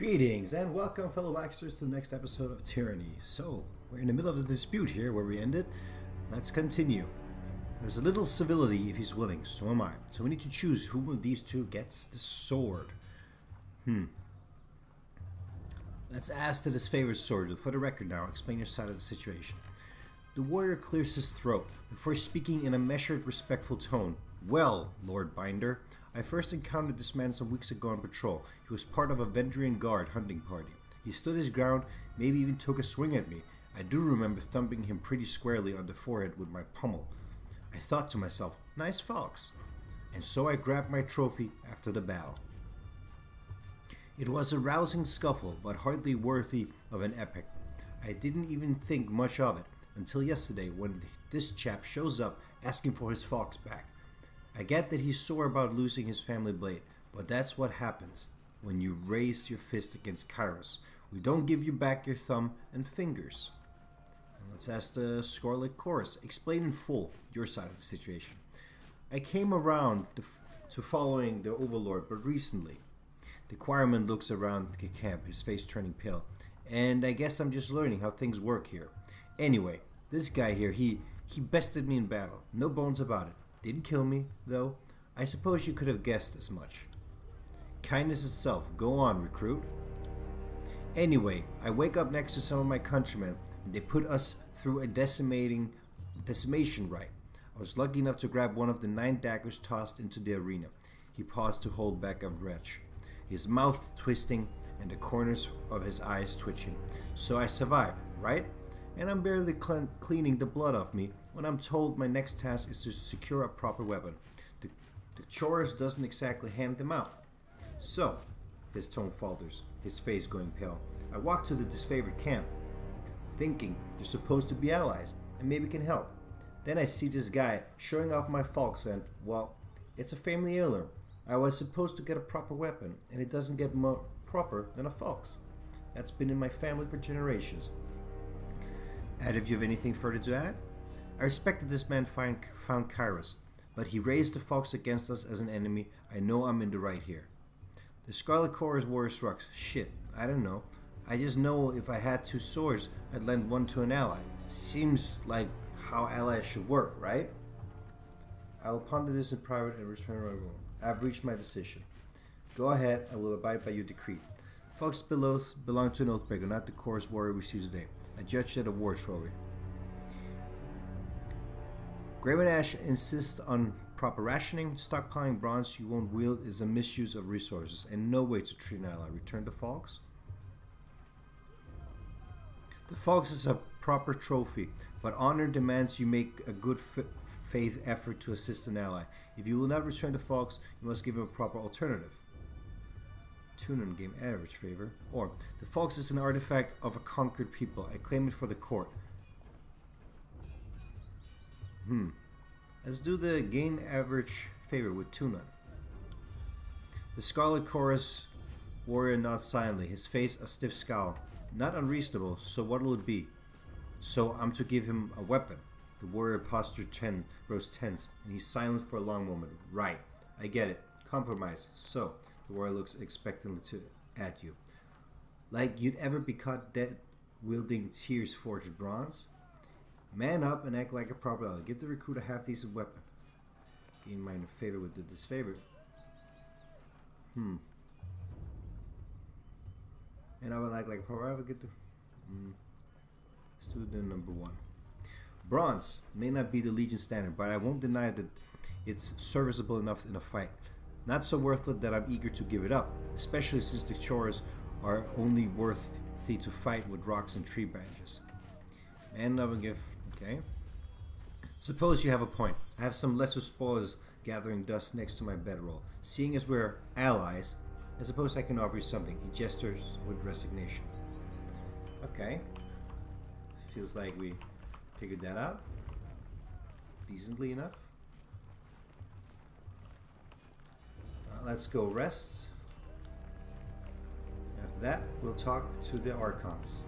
Greetings and welcome, fellow Wacksters, to the next episode of Tyranny. So, we're in the middle of the dispute here where we ended. Let's continue. There's a little civility if he's willing, so am I. So we need to choose who of these two gets the sword. Let's ask to this favorite sword. For the record now, explain your side of the situation. The warrior clears his throat before speaking in a measured, respectful tone. Well, Lord Binder, I first encountered this man some weeks ago on patrol. He was part of a Vendrian Guard hunting party. He stood his ground, maybe even took a swing at me. I do remember thumping him pretty squarely on the forehead with my pommel. I thought to myself, nice fox. And so I grabbed my trophy after the battle. It was a rousing scuffle, but hardly worthy of an epic. I didn't even think much of it until yesterday when this chap shows up asking for his fox back. I get that he's sore about losing his family blade, but that's what happens when you raise your fist against Kairos. We don't give you back your thumb and fingers. And let's ask the Scarlet Chorus. Explain in full your side of the situation. I came around to following the Overlord, but recently. The choirman looks around the camp, his face turning pale. And I guess I'm just learning how things work here. Anyway, this guy here, he bested me in battle. No bones about it. Didn't kill me, though. I suppose you could have guessed as much. Kindness itself. Go on, recruit. Anyway, I wake up next to some of my countrymen, and they put us through a decimation rite. I was lucky enough to grab one of the 9 daggers tossed into the arena. He paused to hold back a wretch, his mouth twisting and the corners of his eyes twitching. So I survived, right? And I'm barely cleaning the blood off me when I'm told my next task is to secure a proper weapon. The Chorus doesn't exactly hand them out. So, his tone falters, his face going pale. I walk to the disfavored camp, thinking they're supposed to be allies and maybe can help. Then I see this guy showing off my fox and, well, it's a family heirloom. I was supposed to get a proper weapon, and it doesn't get more proper than a fox. That's been in my family for generations. And if you have anything further to add? I respect that this man found Kairos, but he raised the fox against us as an enemy. I know I'm in the right here. The Scarlet Chorus warrior shrugs. Shit, I don't know. I just know if I had 2 swords, I'd lend one to an ally. Seems like how allies should work, right? I will ponder this in private and return to my room. I've reached my decision. Go ahead, I will abide by your decree. Fox belong to an Oathbreaker, not the Chorus warrior we see today. I judge that a war trophy. Graven Ash insists on proper rationing. Stockpiling bronze you won't wield is a misuse of resources and no way to treat an ally. Return the Fox. The Fox is a proper trophy, but honor demands you make a good faith effort to assist an ally. If you will not return the Fox, you must give him a proper alternative. Tune on game average favor. Or, the Fox is an artifact of a conquered people. I claim it for the court. Let's do the gain average favor with Tuna. The Scarlet Chorus warrior nods silently, his face a stiff scowl. Not unreasonable, so what'll it be? So I'm to give him a weapon. The warrior posture grows tense, and he's silent for a long moment. Right, I get it. Compromise. So, the warrior looks expectantly at you. Like you'd ever be caught dead wielding tears forged bronze? Man up and act like a proper ally. Give the recruit a half-decent weapon. Gain minor favor with the disfavored. And I would like a proper ally. Get the... Let's do the number 1. Bronze may not be the Legion standard, but I won't deny that it's serviceable enough in a fight. Not so worthless that I'm eager to give it up, especially since the Chores are only worthy to fight with rocks and tree branches. And I will give... Okay. Suppose you have a point. I have some lesser spoils gathering dust next to my bedroll. Seeing as we're allies, I suppose I can offer you something. He gestures with resignation. Okay. Feels like we figured that out decently enough. Let's go rest. After that, we'll talk to the Archons.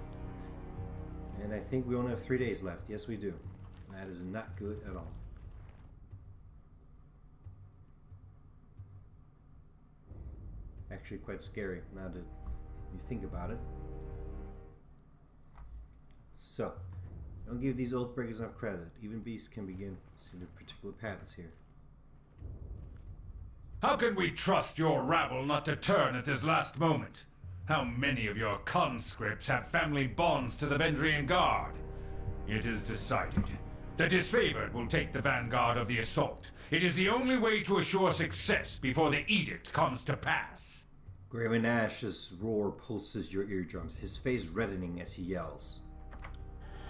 And I think we only have 3 days left. Yes, we do. That is not good at all. Actually quite scary now that You think about it. So, don't give these Oathbreakers enough credit. Even beasts can begin seeing the particular patterns here. How can we trust your rabble not to turn at this last moment? How many of your conscripts have family bonds to the Vendrian Guard? It is decided. The disfavored will take the vanguard of the assault. It is the only way to assure success before the edict comes to pass. Graven Ash's roar pulses your eardrums, his face reddening as he yells.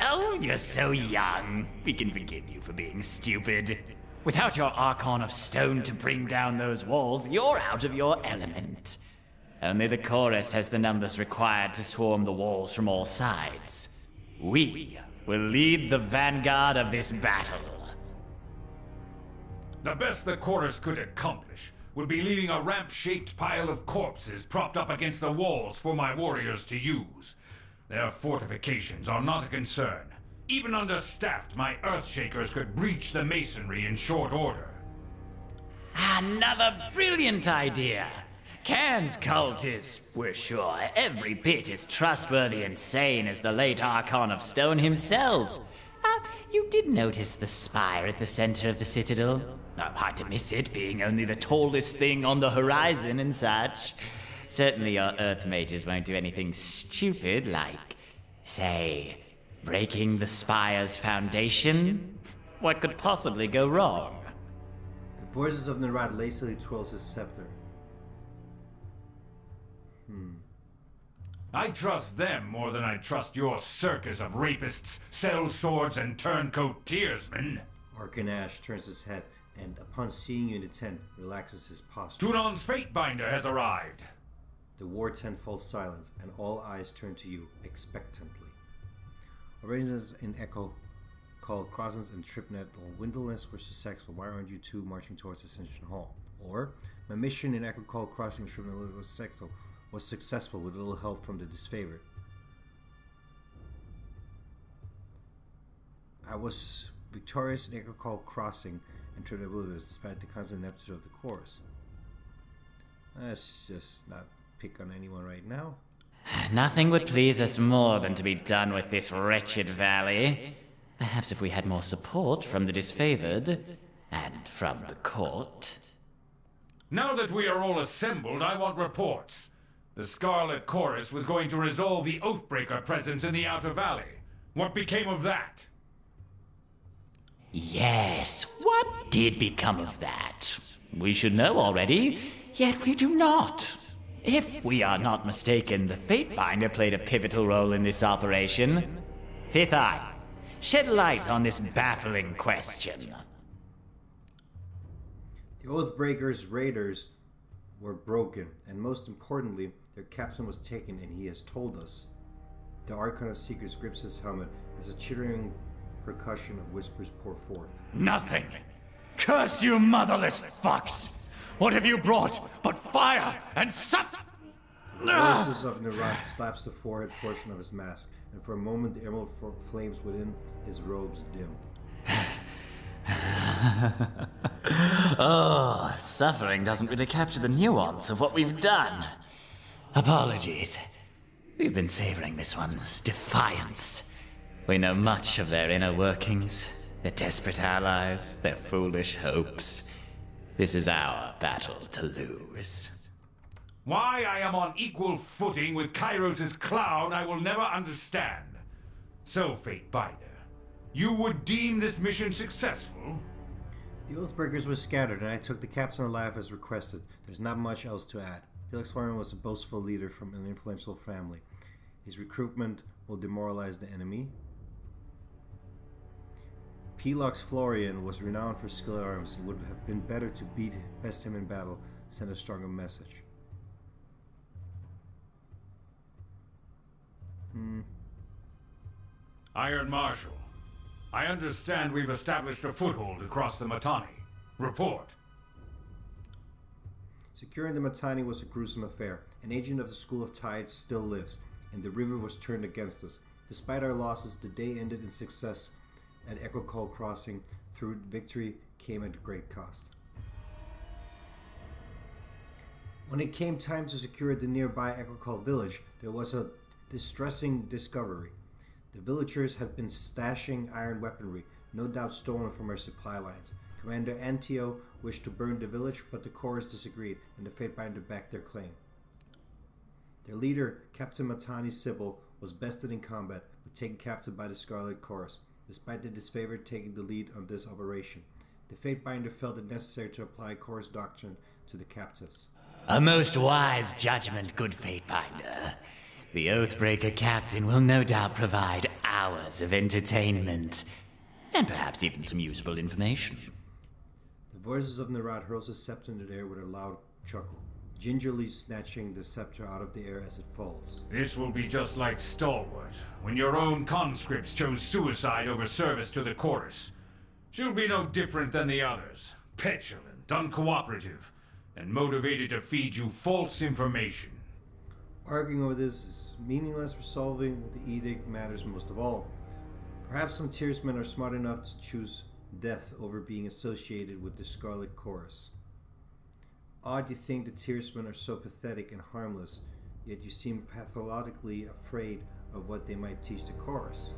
Oh, you're so young. We can forgive you for being stupid. Without your Archon of Stone to bring down those walls, you're out of your element. Only the chorus has the numbers required to swarm the walls from all sides. We will lead the vanguard of this battle. The best the chorus could accomplish would be leaving a ramp-shaped pile of corpses propped up against the walls for my warriors to use. Their fortifications are not a concern. Even understaffed, my Earthshakers could breach the masonry in short order. Another brilliant idea. Cairn's cult is, we're sure, every bit as trustworthy and sane as the late Archon of Stone himself. You did notice the spire at the center of the citadel? Hard to miss it, being only the tallest thing on the horizon and such. Certainly your Earth mages won't do anything stupid like, say, breaking the spire's foundation? What could possibly go wrong? The voices of Narad lazily twirls his scepter. I trust them more than I trust your circus of rapists, sellswords, and turncoat tearsmen. Arcanash turns his head and, upon seeing you in the tent, relaxes his posture. Tunon's Fatebinder has arrived. The war tent falls silence, and all eyes turn to you expectantly. Operations in Echo called Crossings and Tripnet or Windless were successful. Why aren't you two marching towards Ascension Hall? Or, my mission in Echo called Crossing and Tripnet was successful with a little help from the disfavored. I was victorious in Echo called Crossing and Tripnet Wilderness despite the constant ineptitude of the chorus. Let's just not pick on anyone right now. Nothing would please us more than to be done with this wretched valley. Perhaps if we had more support from the disfavored and from the court. Now that we are all assembled, I want reports. The Scarlet Chorus was going to resolve the Oathbreaker presence in the Outer Valley. What became of that? Yes, what did become of that? We should know already, yet we do not. If we are not mistaken, the Fatebinder played a pivotal role in this operation. Fifth Eye, shed light on this baffling question. The Oathbreakers' raiders were broken, and most importantly, their captain was taken, and he has told us. The Archon of Secrets grips his helmet as a chittering percussion of whispers pour forth. Nothing! Curse you motherless fucks! What have you brought but fire and suff? The voices of Narad slaps the forehead portion of his mask, and for a moment the emerald flames within his robes dim. Oh, suffering doesn't really capture the nuance of what we've done. Apologies. We've been savoring this one's defiance. We know much of their inner workings, their desperate allies, their foolish hopes. This is our battle to lose. Why I am on equal footing with Kairos' clown, I will never understand. So, Fatebinder, you would deem this mission successful? The Oathbreakers were scattered, and I took the captain alive as requested. There's not much else to add. Felix Florian was a boastful leader from an influential family. His recruitment will demoralize the enemy. Pelox Florian was renowned for skill at arms. It would have been better to best him in battle, send a stronger message. Iron Marshal, I understand we've established a foothold across the Matani. Report. Securing the Matani was a gruesome affair. An agent of the School of Tides still lives, and the river was turned against us. Despite our losses, the day ended in success at Echo Call Crossing. Through victory came at great cost. When it came time to secure the nearby agricultural village, there was a distressing discovery. The villagers had been stashing iron weaponry, no doubt stolen from our supply lines. Commander Antio wished to burn the village, but the chorus disagreed, and the Fatebinder backed their claim. Their leader, Captain Matani Sybil, was bested in combat, but taken captive by the Scarlet Chorus, despite the disfavor taking the lead on this operation. The Fatebinder felt it necessary to apply Chorus doctrine to the captives. A most wise judgment, good Fatebinder. The Oathbreaker captain will no doubt provide hours of entertainment, and perhaps even some useful information. The voices of Nerat hurls his scepter into the air with a loud chuckle, gingerly snatching the scepter out of the air as it falls. This will be just like Stalwart, when your own conscripts chose suicide over service to the chorus. She'll be no different than the others, petulant, uncooperative, and motivated to feed you false information. Arguing over this is meaningless. Resolving the edict matters most of all. Perhaps some Tearsmen are smart enough to choose death over being associated with the Scarlet Chorus. Odd you think the Tearsmen are so pathetic and harmless, yet you seem pathologically afraid of what they might teach the chorus.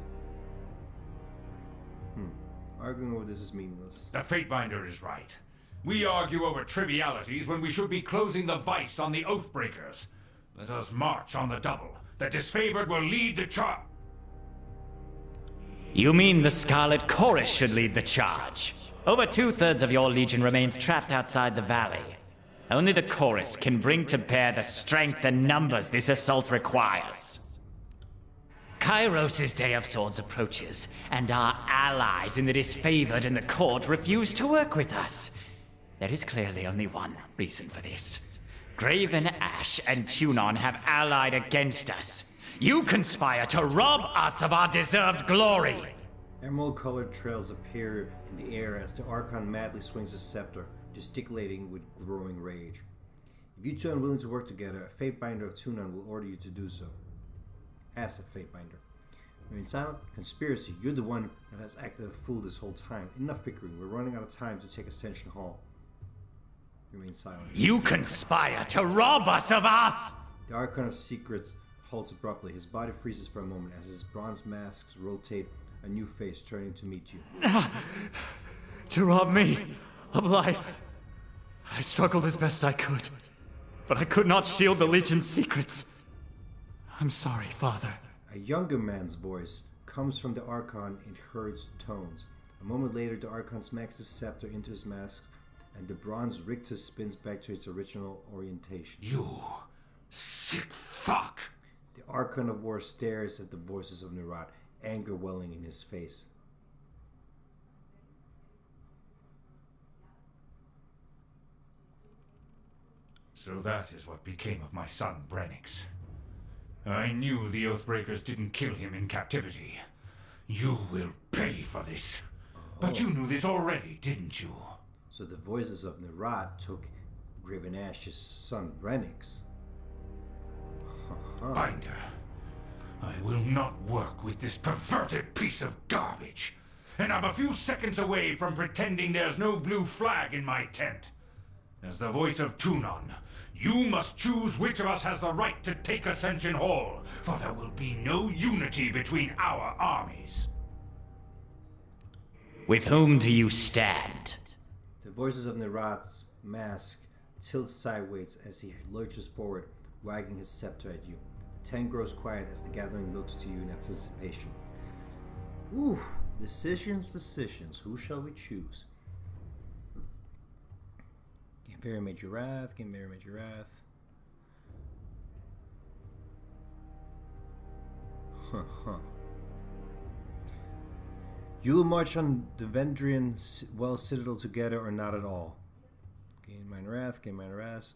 Arguing over this is meaningless. The Fatebinder is right. We argue over trivialities when we should be closing the vice on the Oathbreakers. Let us march on the double. The disfavored will lead the charge. You mean the Scarlet Chorus should lead the charge? Over 2/3 of your legion remains trapped outside the valley. Only the Chorus can bring to bear the strength and numbers this assault requires. Kairos' Day of Swords approaches, and our allies in the disfavored and the court refuse to work with us. There is clearly only one reason for this. Graven Ash and Tunon have allied against us. You conspire to rob us of our deserved glory! Emerald-colored trails appear in the air as the Archon madly swings his scepter, gesticulating with growing rage. If you two are unwilling to work together, a Fatebinder of Tunon will order you to do so. As a Fatebinder. Remain silent. Conspiracy. You're the one that has acted a fool this whole time. Enough bickering. We're running out of time to take Ascension Hall. Remain silent. You conspire to rob us of our... The Archon of Secrets halts abruptly. His body freezes for a moment as his bronze masks rotate, a new face turning to meet you. To rob me of life. I struggled as best I could, but I could not shield the Legion's secrets. I'm sorry, Father. A younger man's voice comes from the Archon in hurried tones. A moment later, the Archon smacks his scepter into his mask, and the bronze rictus spins back to its original orientation. You sick fuck! The Archon of War stares at the voices of Nerat, anger welling in his face. So that is what became of my son Brennix. I knew the Oathbreakers didn't kill him in captivity. You will pay for this. But you knew this already, didn't you? So the voices of Nerat took Graven Ash's son Brennix. Binder, I will not work with this perverted piece of garbage. And I'm a few seconds away from pretending there's no blue flag in my tent. As the voice of Tunon, you must choose which of us has the right to take Ascension Hall, for there will be no unity between our armies. With whom do you stand? The voices of Nerat's mask tilts sideways as he lurches forward, wagging his scepter at you. The tent grows quiet as the gathering looks to you in anticipation. Ooh, decisions. Who shall we choose? Game Very Major Wrath. You will march on the Vendrian Well Citadel together or not at all. Gain minor wrath,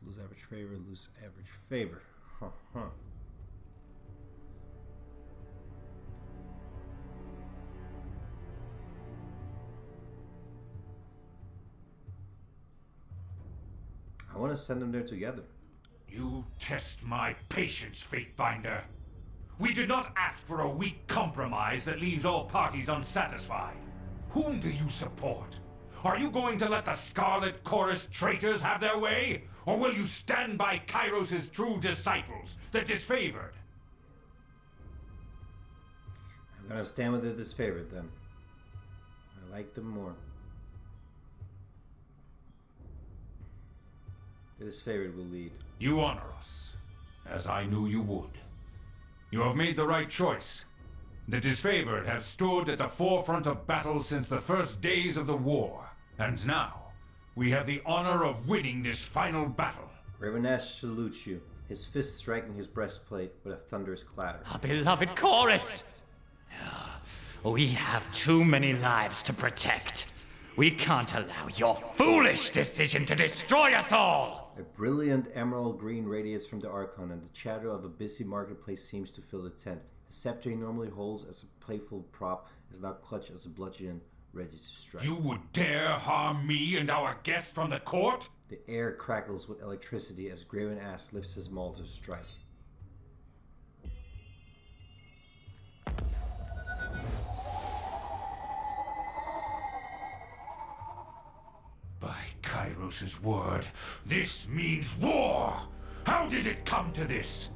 lose average favor. I want to send them there together. You test my patience, Fatebinder. We did not ask for a weak compromise that leaves all parties unsatisfied. Whom do you support? Are you going to let the Scarlet Chorus traitors have their way? Or will you stand by Kairos' true disciples, the disfavored? I'm gonna stand with the disfavored then. I like them more. The disfavored will lead. You honor us, as I knew you would. You have made the right choice. The disfavored have stood at the forefront of battle since the first days of the war, and now we have the honor of winning this final battle. Ravenash salutes you, his fist striking his breastplate with a thunderous clatter. Our beloved chorus! We have too many lives to protect. We can't allow your foolish decision to destroy us all! A brilliant emerald green radiates from the Archon, and the chatter of a busy marketplace seems to fill the tent. The scepter he normally holds as a playful prop is now clutched as a bludgeon, ready to strike. You would dare harm me and our guest from the court? The air crackles with electricity as Graven Ass lifts his maul to strike. By Kairos' word, this means war! How did it come to this?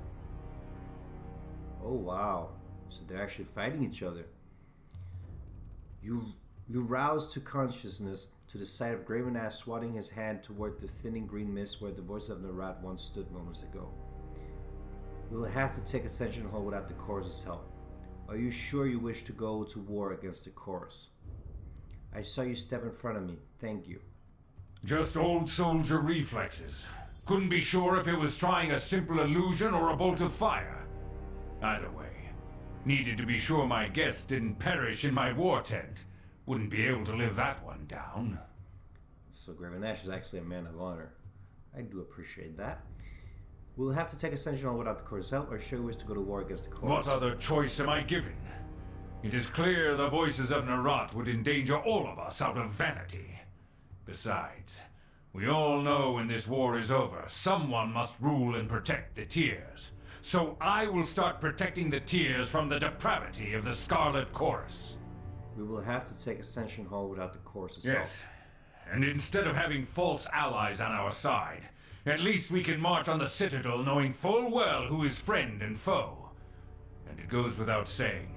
Oh wow, so they're actually fighting each other. You rouse to consciousness to the sight of Graven Ass swatting his hand toward the thinning green mist where the voice of Narat once stood moments ago. You will have to take Ascension Hall without the Chorus's help. Are you sure you wish to go to war against the Chorus? I saw you step in front of me. Thank you. Just old soldier reflexes. Couldn't be sure if it was trying a simple illusion or a bolt of fire. Either way, needed to be sure my guests didn't perish in my war tent. Wouldn't be able to live that one down. So Graven Ash is actually a man of honor. I do appreciate that. We'll have to take Ascension Hall without the Chorus' help, or sure wish to go to war against the Chorus. What other choice am I given? It is clear the voices of Narat would endanger all of us out of vanity. Besides, we all know when this war is over, someone must rule and protect the Tears. So I will start protecting the Tears from the depravity of the Scarlet Chorus. We will have to take Ascension Hall without the Chorus' help. Yes, and instead of having false allies on our side, at least we can march on the Citadel knowing full well who is friend and foe. And it goes without saying,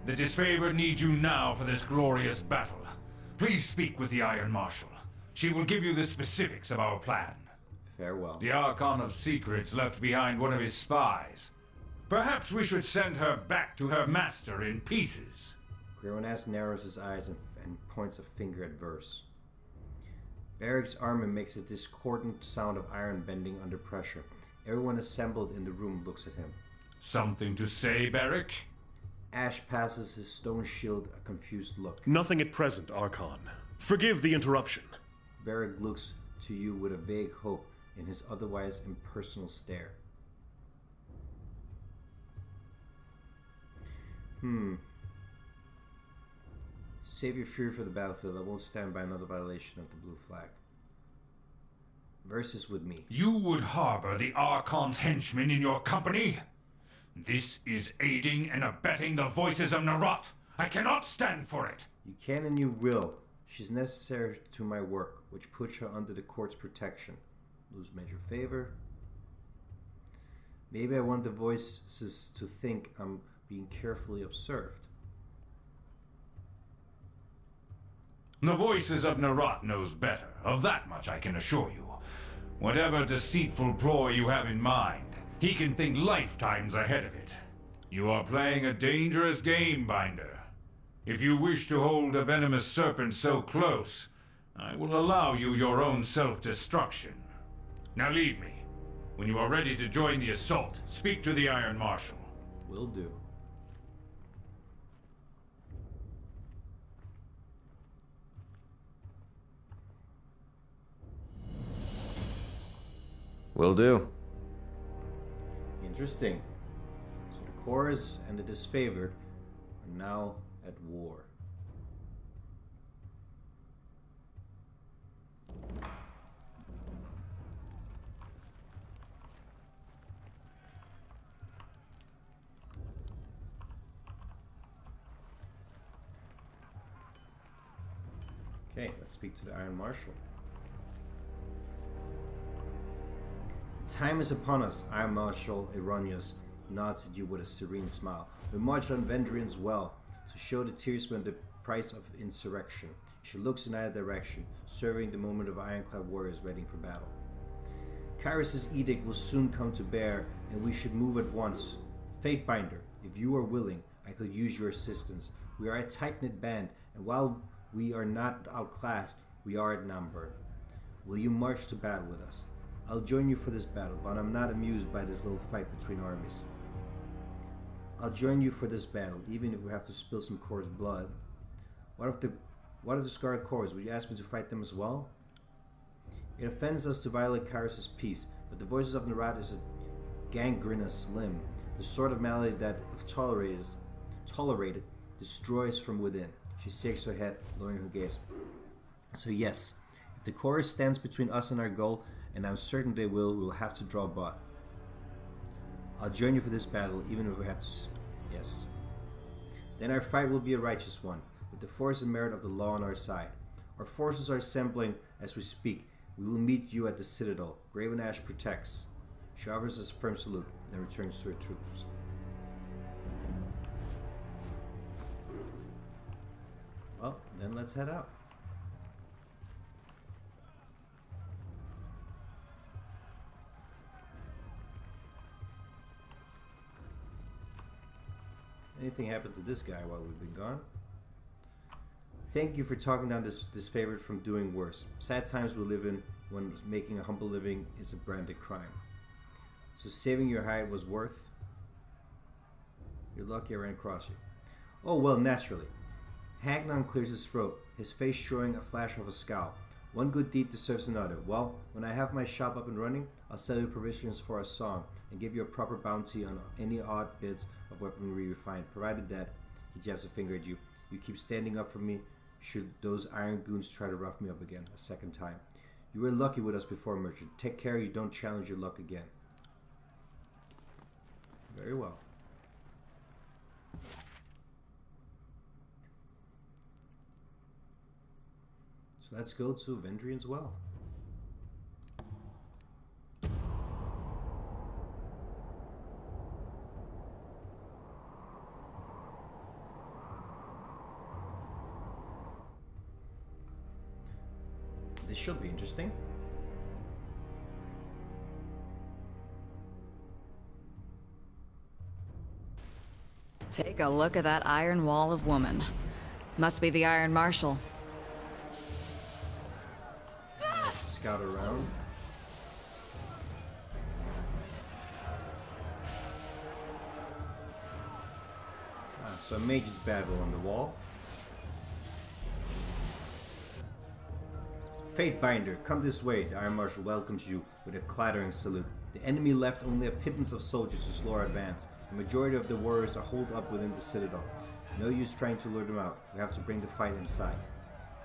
the disfavored needs you now for this glorious battle. Please speak with the Iron Marshal. She will give you the specifics of our plan. Farewell. The Archon of Secrets left behind one of his spies. Perhaps we should send her back to her master in pieces. Graven Ass narrows his eyes and points a finger at Verse. Barrick's armor makes a discordant sound of iron bending under pressure. Everyone assembled in the room looks at him. Something to say, Barrick? Ash passes his stone shield a confused look. Nothing at present, Archon. Forgive the interruption. Barrick looks to you with a vague hope in his otherwise impersonal stare. Save your fury for the battlefield. I won't stand by another violation of the blue flag. Verse is with me. You would harbor the Archon's henchmen in your company? This is aiding and abetting the voices of Narat. I cannot stand for it. You can and you will. She's necessary to my work, which puts her under the court's protection. Lose major favor. Maybe I want the voices to think I'm being carefully observed. The voices of Narat knows better. Of that much I can assure you. Whatever deceitful ploy you have in mind, he can think lifetimes ahead of it. You are playing a dangerous game, Binder. If you wish to hold a venomous serpent so close, I will allow you your own self-destruction. Now leave me. When you are ready to join the assault, speak to the Iron Marshal. Will do. Will do. Interesting. So the Chorus and the disfavored are now at war. Okay, let's speak to the Iron Marshal. The time is upon us, Iron Marshal Eronius nods at you with a serene smile. We march on Vendrian's well to show the Tearsman the price of insurrection. She looks in either direction, serving the moment of ironclad warriors ready for battle. Kyrus' edict will soon come to bear, and we should move at once. Fatebinder, if you are willing, I could use your assistance. We are a tight-knit band, and while we are not outclassed, we are outnumbered. Will you march to battle with us? I'll join you for this battle, but I'm not amused by this little fight between armies. I'll join you for this battle, even if we have to spill some Corps' blood. What of the Scarred Corps? Would you ask me to fight them as well? It offends us to violate Kyrus' peace, but the voices of Narat is a gangrenous limb, the sort of malady that, if tolerated, destroys from within. She shakes her head, lowering her gaze. So yes, if the chorus stands between us and our goal, and I'm certain they will, we will have to draw blood. I'll join you for this battle, even if we have to... Yes. Then our fight will be a righteous one, with the force and merit of the law on our side. Our forces are assembling as we speak. We will meet you at the Citadel. Graven Ash protects. She offers us a firm salute, then returns to her troops. Well, then let's head out. Anything happened to this guy while we've been gone? Thank you for talking down this favorite from doing worse. Sad times we live in when making a humble living is a branded crime. So saving your hide was worth? You're lucky I ran across you. Oh, well, naturally. Hagnon clears his throat, his face showing a flash of a scowl. One good deed deserves another. Well, when I have my shop up and running, I'll sell you provisions for a song and give you a proper bounty on any odd bits of weaponry we find, provided that, he jabs a finger at you, you keep standing up for me should those iron goons try to rough me up again a second time. You were lucky with us before, merchant. Take care you don't challenge your luck again. Very well. So let's go to Vendrian's well. This should be interesting. Take a look at that iron wall of woman. Must be the Iron Marshal. Let's scout around. So a mage's battle on the wall. Fatebinder, come this way. The Iron Marshal welcomes you with a clattering salute. The enemy left only a pittance of soldiers to slow our advance. The majority of the warriors are holed up within the Citadel. No use trying to lure them out. We have to bring the fight inside.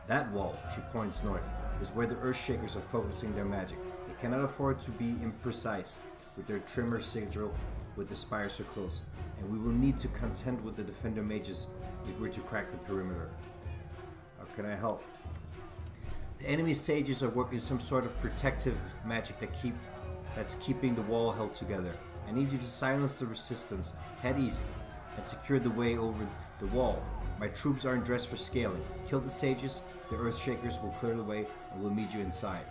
That wall, she points north, is where the Earthshakers are focusing their magic. They cannot afford to be imprecise with their trimmer sigil with the spire so close, and we will need to contend with the Defender mages if we're to crack the perimeter. How can I help? The enemy sages are working some sort of protective magic that's keeping the wall held together. I need you to silence the resistance, head east, and secure the way over the wall. My troops aren't dressed for scaling. Kill the sages, the Earthshakers will clear the way, and we'll meet you inside.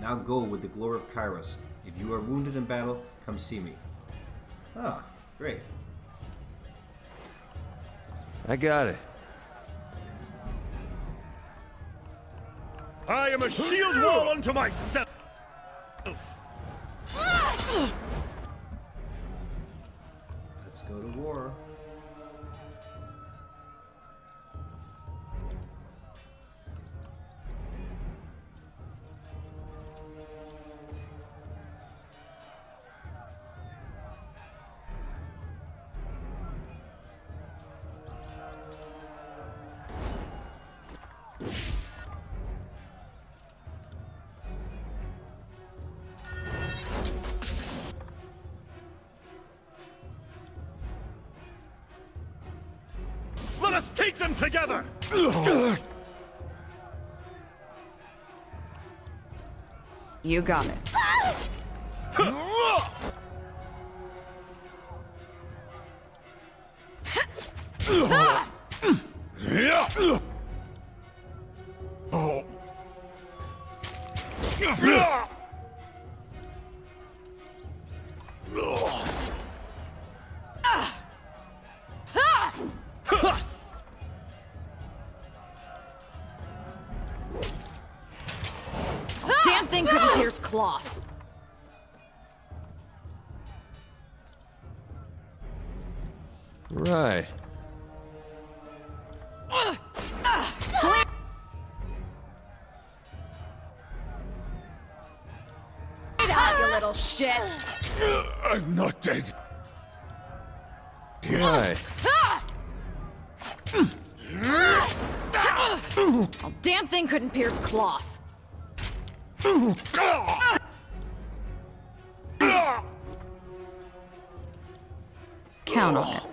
Now go with the glory of Kairos. If you are wounded in battle, come see me. Ah, great. I got it. I am a shield wall unto myself! Let's go to war. Let us take them together! You got it. Damn thing couldn't pierce cloth. Right. Get out, you little shit. I'm not dead. Right. Damn thing couldn't pierce cloth. Count on it.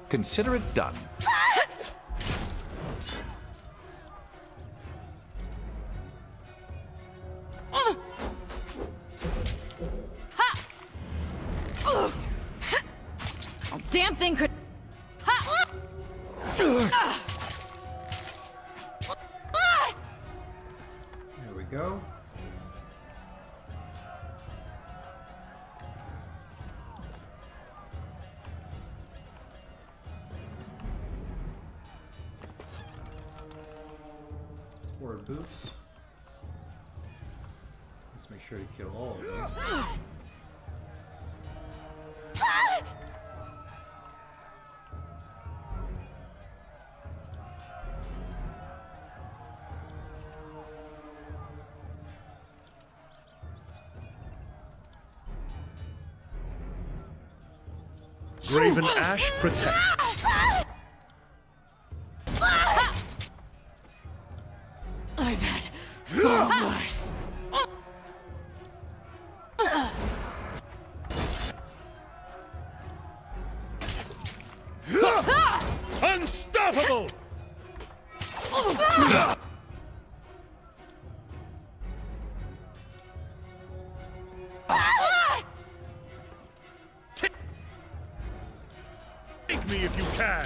Consider it done. Damn thing could. There we go. Four boots. Let's make sure to kill all of them. Graven Ash protects. I've had far worse. Unstoppable! Take me if you can.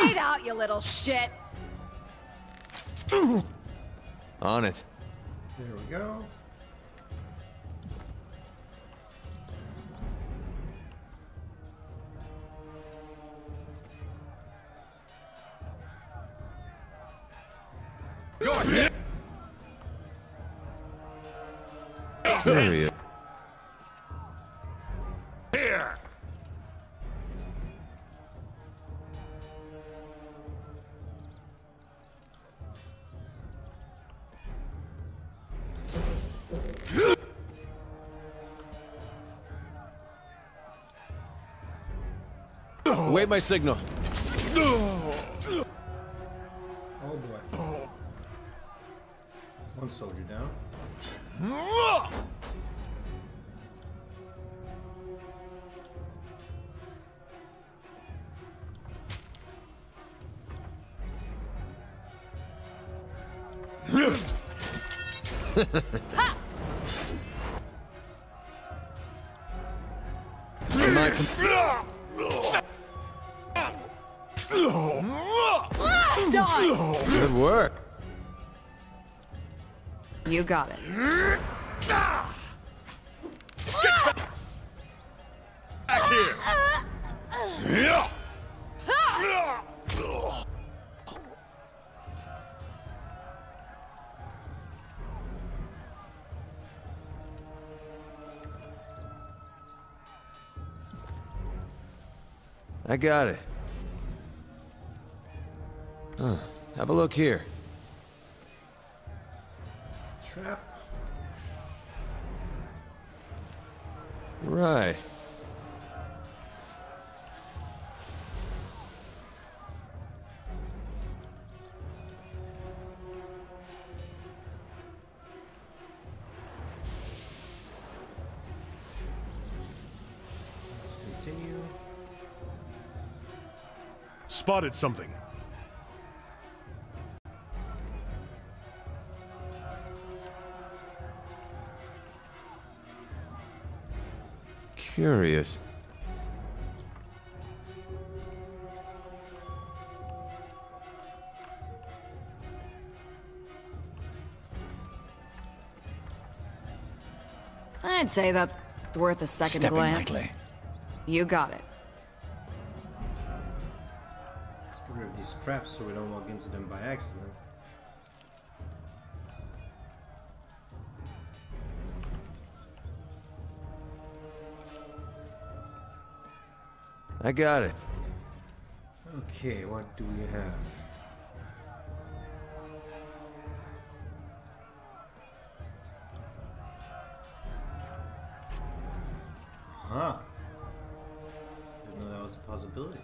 Get out, you little shit. On it. There we go. There he is. Here! Wait my signal. Oh boy. One soldier down. Good work. You got it. Back here! I got it. Have a look here. Trap. Right. continue. Spotted something. Curious. I'd say that's worth a second glance. You got it. Let's get rid of these traps so we don't walk into them by accident. I got it. Okay, what do we have? Huh. Didn't know that was a possibility.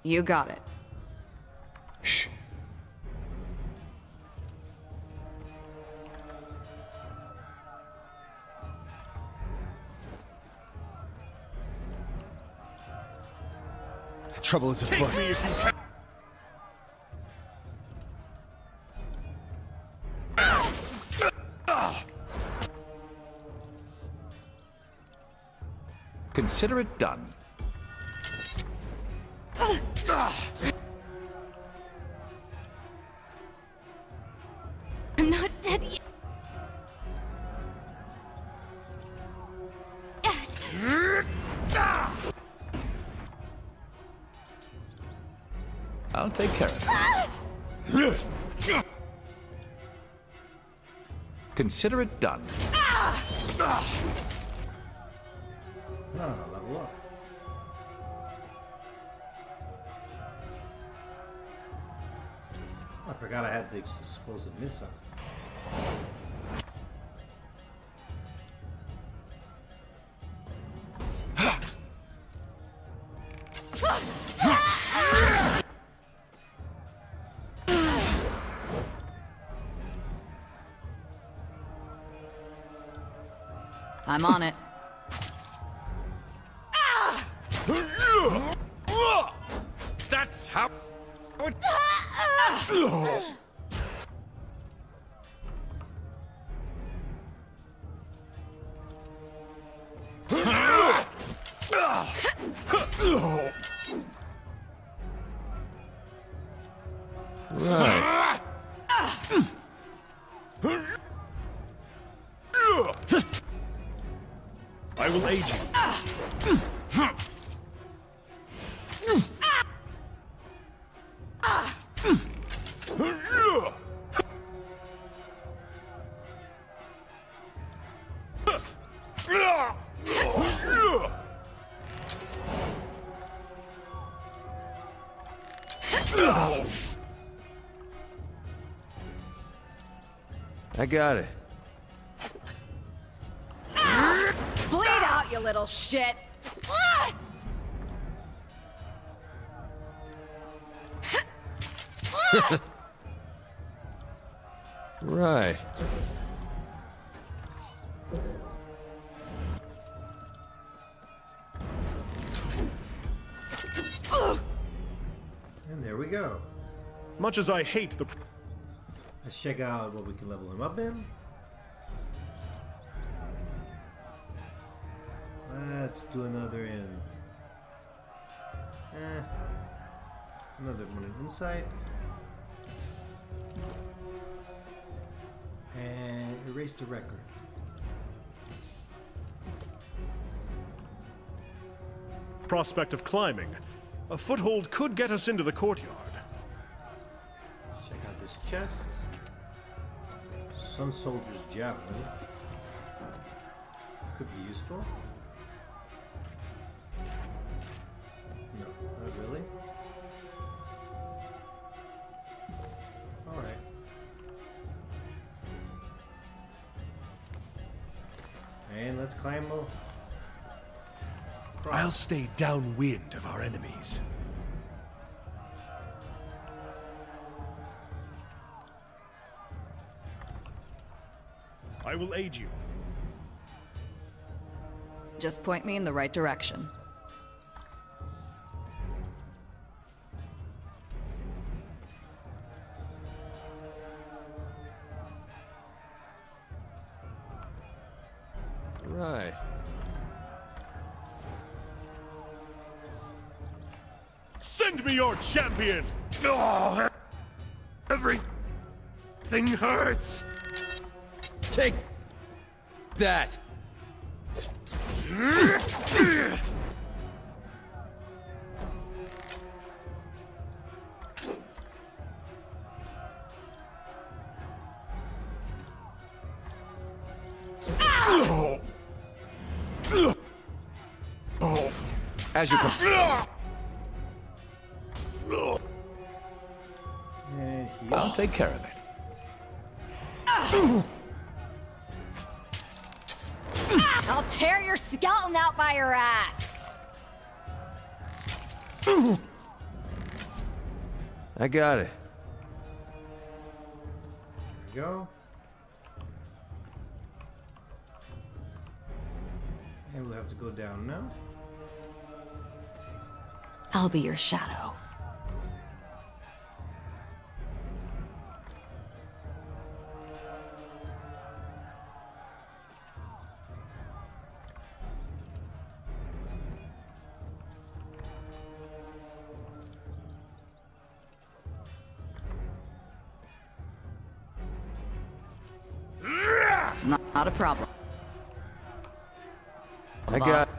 You got it. Shh. Trouble is afoot. Take me if you can. Consider it done. I'm not dead yet. I'll take care of it. Consider it done. Ah, level up. I forgot I had the explosive missile. I'm on it. That's how. Right. I will aid you. I got it. Bleed out, you little shit. Right. And there we go. Much as I hate the. Let's check out what we can level him up in. Let's do another in. Another one in insight. And erase the record. Prospect of climbing. A foothold could get us into the courtyard. Check out this chest. Sun Soldier's Javelin. Could be useful. No, not really. Alright. And let's climb over. I'll stay downwind of our enemies. I will aid you. Just point me in the right direction. Right. Send me your champion! Oh, everything hurts! Take that! As you come. And heal. I'll take care of it. I'll tear your skeleton out by your ass! I got it. There we go. And we'll have to go down now. I'll be your shadow. Not a problem. I got it.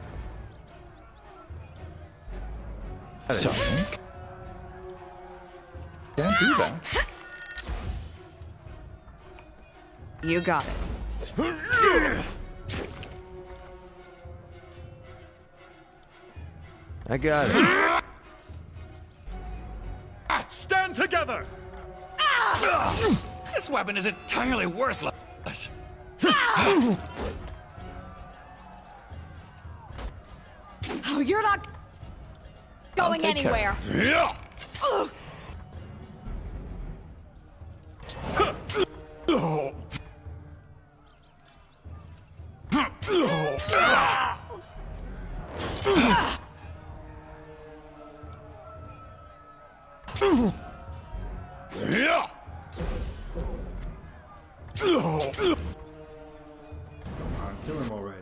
So, can't do that. You got it. I got it. Stand together! This weapon is entirely worthless. Oh, you're not going take care. anywhere. Come on, kill him already.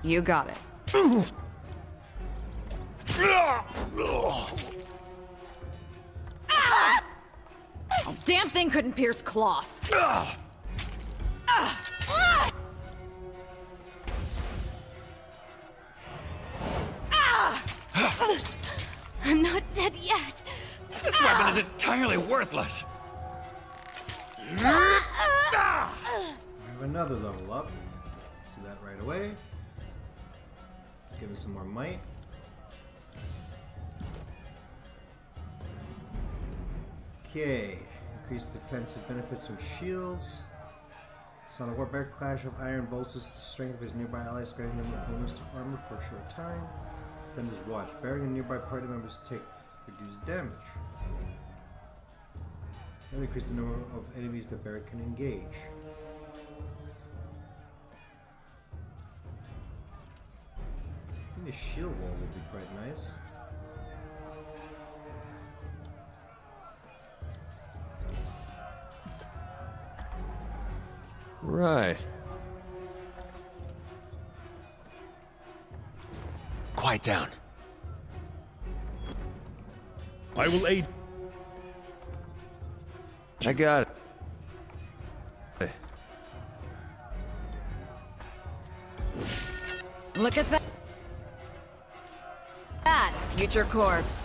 You got it. Damn thing couldn't pierce cloth. I'm not dead yet. This weapon is entirely worthless. We have another level up. Let's do that right away. Let's give it some more might. Okay. Increase defensive benefits from shields. So on a warfare clash of iron bolsters the strength of his nearby allies, granting them a bonus to armor for a short time. Defender's watch. Bearing and nearby party members take reduced damage. And increase the number of enemies that Barrett can engage. I think the shield wall would be quite nice. Right. Quiet down. I will aid. I got it. Look at that. That future corpse.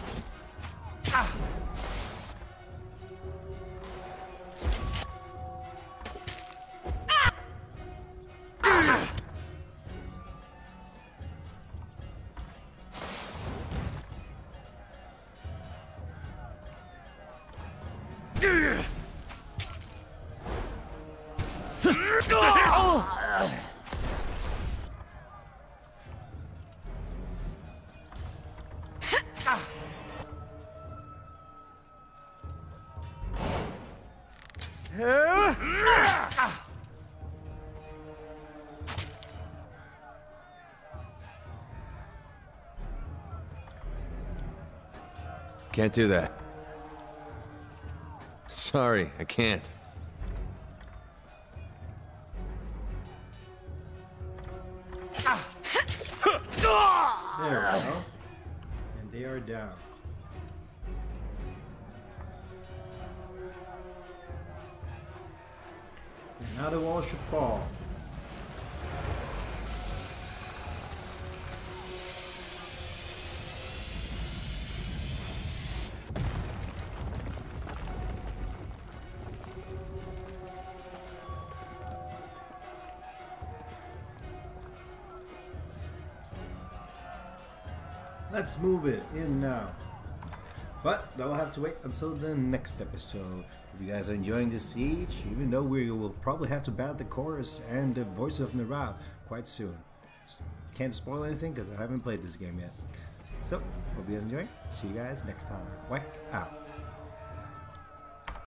Can't do that. Sorry, I can't. There we go. And they are down. And now the wall should fall. Let's move it in now. But that will have to wait until the next episode. If you guys are enjoying this siege, even though we will probably have to battle the chorus and the voice of Narab quite soon. Can't spoil anything because I haven't played this game yet. So, hope you guys enjoy. See you guys next time. Wack out.